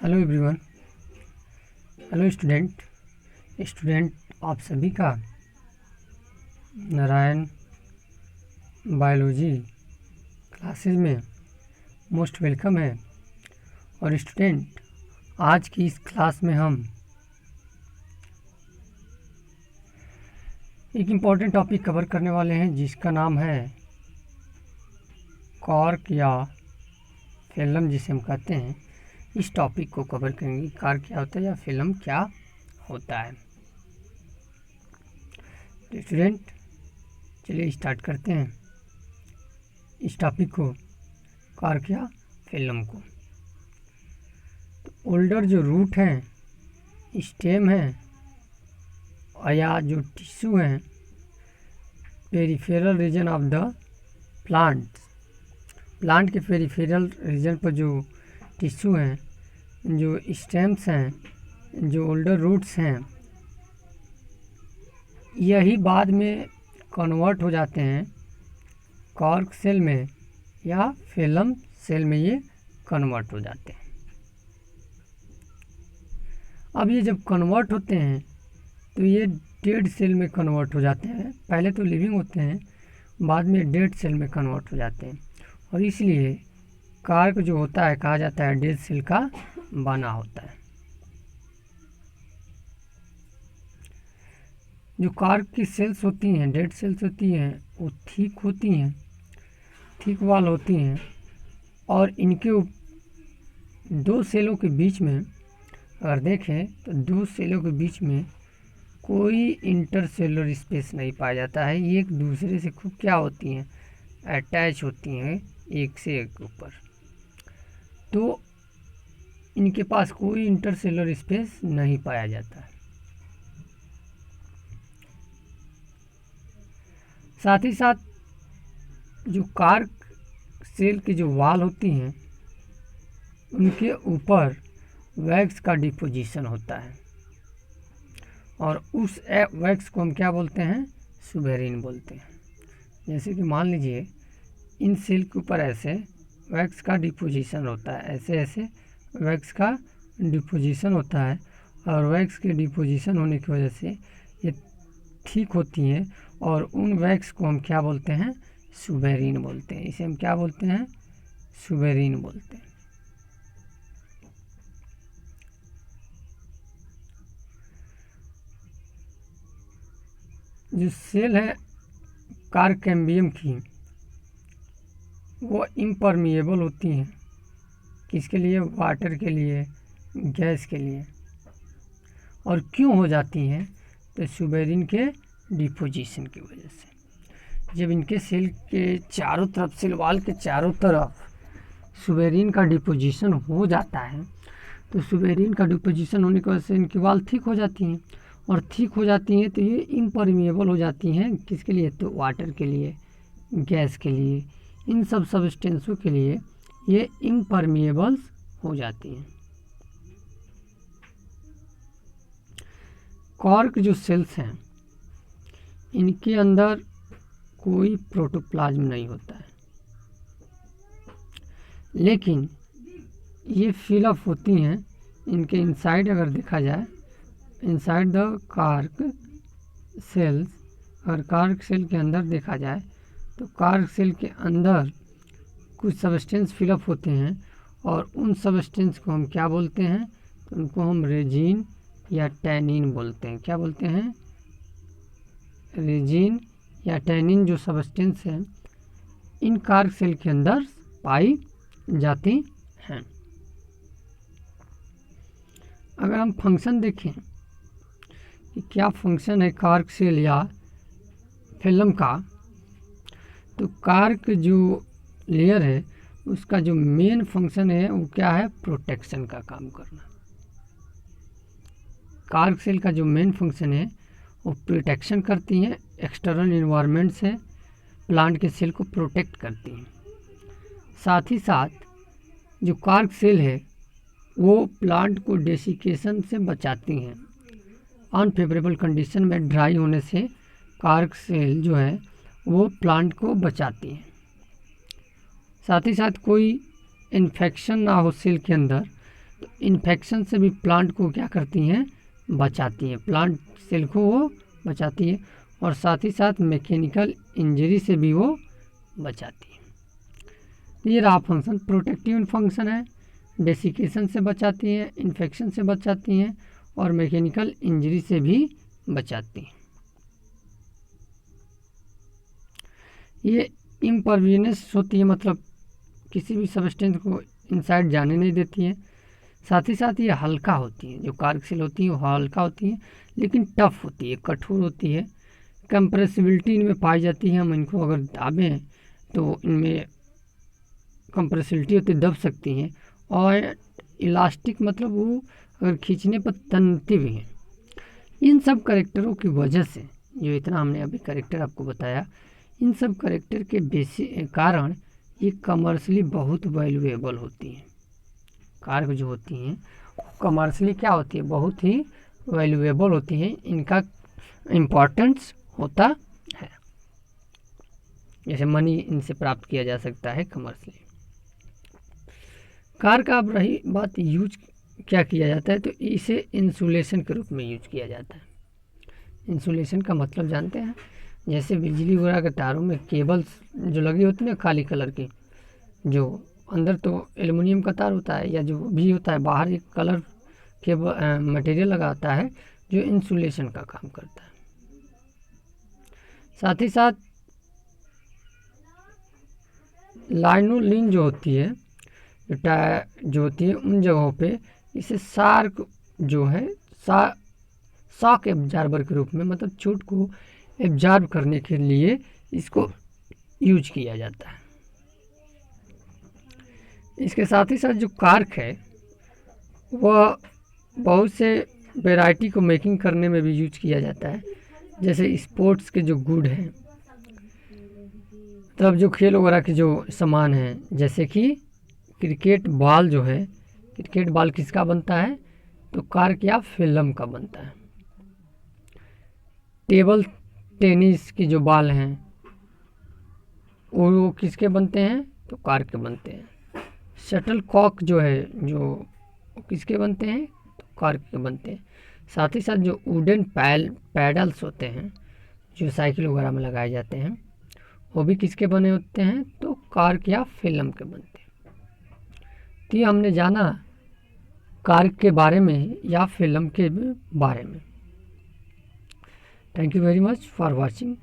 Hello everyone. Hello student आप सभी का नारायण बायोलॉजी क्लासेस में मोस्ट वेलकम है। और स्टूडेंट, आज की इस क्लास में हम एक इम्पॉर्टेंट टॉपिक कवर करने वाले हैं जिसका नाम है कॉर्क या फिल्म, जिसे हम कहते हैं। इस टॉपिक को कवर करेंगे, कॉर्क क्या होता है या फिल्म क्या होता है। तो स्टूडेंट, चलिए स्टार्ट करते हैं इस टॉपिक को, कॉर्क या फिल्म को। तो ओल्डर जो रूट हैं, स्टेम हैं या जो टिश्यू हैं, peripheral region of the plant के पेरिफेरल रीजन पर जो टिश्यू हैं, जो स्टेम्स हैं, जो ओल्डर रूट्स हैं, यही बाद में कन्वर्ट हो जाते हैं कॉर्क सेल में या फिल्म सेल में, ये कन्वर्ट हो जाते हैं। अब ये जब कन्वर्ट होते हैं तो ये डेड सेल में कन्वर्ट हो जाते हैं। पहले तो लिविंग होते हैं, बाद में डेड सेल में कन्वर्ट हो जाते हैं, और इसलिए कॉर्क जो होता है कहा जाता है डेड सेल का बना होता है। जो कॉर्क की सेल्स होती हैं, डेड सेल्स होती हैं, वो थिक होती हैं, थिक वॉल होती हैं, और इनके दो सेलों के बीच में अगर देखें तो दो सेलों के बीच में कोई इंटरसेलुलर स्पेस नहीं पाया जाता है। ये एक दूसरे से खूब क्या होती हैं, अटैच होती हैं एक से एक ऊपर। तो इनके पास कोई इंटरसेलुलर स्पेस नहीं पाया जाता है। साथ ही साथ जो कॉर्क सेल की जो वाल होती हैं, उनके ऊपर वैक्स का डिपोजिशन होता है, और उस वैक्स को हम क्या बोलते हैं, सुबेरिन बोलते हैं। जैसे कि मान लीजिए इन सेल के ऊपर ऐसे वैक्स का डिपोजिशन होता है, ऐसे ऐसे वैक्स का डिपोजिशन होता है, और वैक्स के डिपोजिशन होने की वजह से ये ठीक होती हैं, और उन वैक्स को हम क्या बोलते हैं, सुबेरिन बोलते हैं। इसे हम क्या बोलते हैं, सुबेरिन बोलते हैं। जो सेल है कॉर्क कैम्बियम की, वो इम्परमिएबल होती हैं। किसके लिए, वाटर के लिए, गैस के लिए। और क्यों हो जाती हैं, तो सुबेरिन के डिपोजिशन की वजह से। जब इनके सेल के चारों तरफ, सेल वाल के चारों तरफ सुबेरिन का डिपोजिशन हो जाता है, तो सुबेरिन का डिपोजिशन होने की वजह से इनकी वाल थिक हो जाती हैं, और थिक हो जाती हैं तो ये इम्परमिएबल हो जाती हैं। किसके लिए, तो वाटर के लिए, गैस के लिए, इन सब सब्सटेंसों के लिए ये इम्परमिएबल हो जाती हैं। कॉर्क जो सेल्स हैं, इनके अंदर कोई प्रोटोप्लाज्म नहीं होता है, लेकिन ये फिलअप होती हैं इनके इनसाइड। अगर देखा जाए इनसाइड द कॉर्क सेल्स, अगर कॉर्क सेल के अंदर देखा जाए तो कॉर्क सेल के अंदर कुछ सब्सटेंस फिलअप होते हैं, और उन सब्सटेंस को हम क्या बोलते हैं, तो उनको हम रेजिन या टैनिन बोलते हैं। क्या बोलते हैं, रेजिन या टैनिन जो सब्सटेंस हैं इन कॉर्क सेल के अंदर पाई जाती हैं। अगर हम फंक्शन देखें कि क्या फंक्शन है कॉर्क सेल या फिल्म का, तो कॉर्क जो लेयर है उसका जो मेन फंक्शन है वो क्या है, प्रोटेक्शन का काम करना। कॉर्क सेल का जो मेन फंक्शन है वो प्रोटेक्शन करती हैं, एक्सटर्नल इन्वायरमेंट से प्लांट के सेल को प्रोटेक्ट करती हैं। साथ ही साथ जो कॉर्क सेल है वो प्लांट को डेसिकेशन से बचाती हैं। अनफेवरेबल कंडीशन में ड्राई होने से कॉर्क सेल जो है वो प्लांट को बचाती हैं। साथ ही साथ कोई इन्फेक्शन ना हो सेल के अंदर, तो इन्फेक्शन से भी प्लांट को क्या करती हैं, बचाती हैं, प्लांट सेल को वो बचाती है, और साथ ही साथ मैकेनिकल इंजरी से भी वो बचाती है। ये रहा फंक्शन। प्रोटेक्टिव फंक्शन है, डेसिकेशन से बचाती हैं, इन्फेक्शन से बचाती हैं और मैकेनिकल इंजरी से भी बचाती हैं। ये इम्परवियनेस होती है, मतलब किसी भी सब्सटेंस को इनसाइड जाने नहीं देती है। साथ ही साथ ये हल्का होती है, जो कार्बोक्सिल होती है वो हल्का होती है लेकिन टफ होती है, कठोर होती है। कंप्रेसिबिलिटी इनमें पाई जाती है, हम इनको अगर दाबें तो इनमें कंप्रेसिबिलिटी होती, दब सकती हैं। और इलास्टिक मतलब वो अगर खींचने पर तनती भी हैं। इन सब करेक्टरों की वजह से, जो इतना हमने अभी करेक्टर आपको बताया, इन सब करेक्टर के कारण ये कमर्शियली बहुत वैल्यूएबल होती हैं। कार जो होती हैं कमर्शियली क्या होती है, बहुत ही वैल्यूएबल होती हैं, इनका इम्पोर्टेंस होता है, जैसे मनी इनसे प्राप्त किया जा सकता है कमर्शियली। कार का अब रही बात यूज क्या किया जाता है, तो इसे इंसुलेशन के रूप में यूज किया जाता है। इंसुलेशन का मतलब जानते हैं, जैसे बिजली वगैरह के तारों में केबल्स जो लगी होती है ना काली कलर की, जो अंदर तो एल्युमिनियम का तार होता है या जो भी होता है, बाहर एक कलर के मटेरियल लगा होता है जो इंसुलेशन का काम करता है। साथ ही साथ लाइनोलिन जो होती है, जो होती है उन जगहों पे इसे शार्क जो है शॉक एब्जॉर्बर के रूप में, मतलब चोट को एब्जॉर्ब करने के लिए इसको यूज किया जाता है। इसके साथ ही साथ जो कार्क है वह बहुत से वैरायटी को मेकिंग करने में भी यूज किया जाता है, जैसे स्पोर्ट्स के जो गुड हैं, मतलब जो खेल वगैरह के जो सामान हैं, जैसे कि क्रिकेट बॉल जो है, क्रिकेट बॉल किसका बनता है, तो कार्क या फिल्म का बनता है। टेबल टेनिस की जो बॉल हैं वो किसके बनते हैं, तो कार्क के बनते हैं। शटल कॉक जो है जो किसके बनते हैं, तो कार्क के बनते हैं। साथ ही साथ जो वुडन पैडल्स होते हैं जो साइकिल वगैरह में लगाए जाते हैं, वो भी किसके बने होते हैं, तो कार्क या फिल्म के बनते हैं। तो ये हमने जाना कार्क के बारे में या फिल्म के बारे में। Thank you very much for watching.